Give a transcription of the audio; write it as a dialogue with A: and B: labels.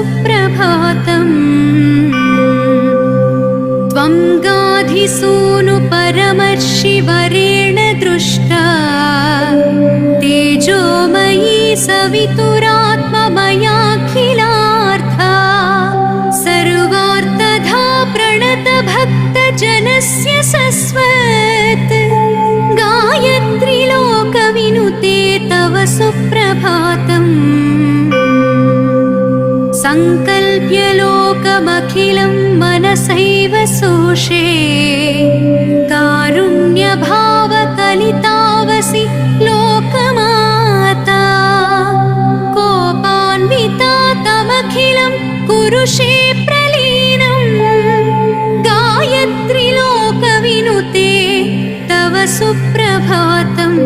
A: सुप्रभातम्। त्वं गाधिसूनु परमर्षिवरेण दृष्टा तेजोमयी सवितुरात्ममयाखिलार्था सर्वार्थधा प्रणतभक्तजनस्य सस्वत् गायत्री लोकविनुते तव सुप्रभातम्। संकल्प्य लोकमखिलं मनसैव सोषे कारुण्यभावकलितावसि लोकमाता कोपान्विता तमखिलं कुरुषे प्रलीनं गायत्री लोकविनुते तव सुप्रभातम्।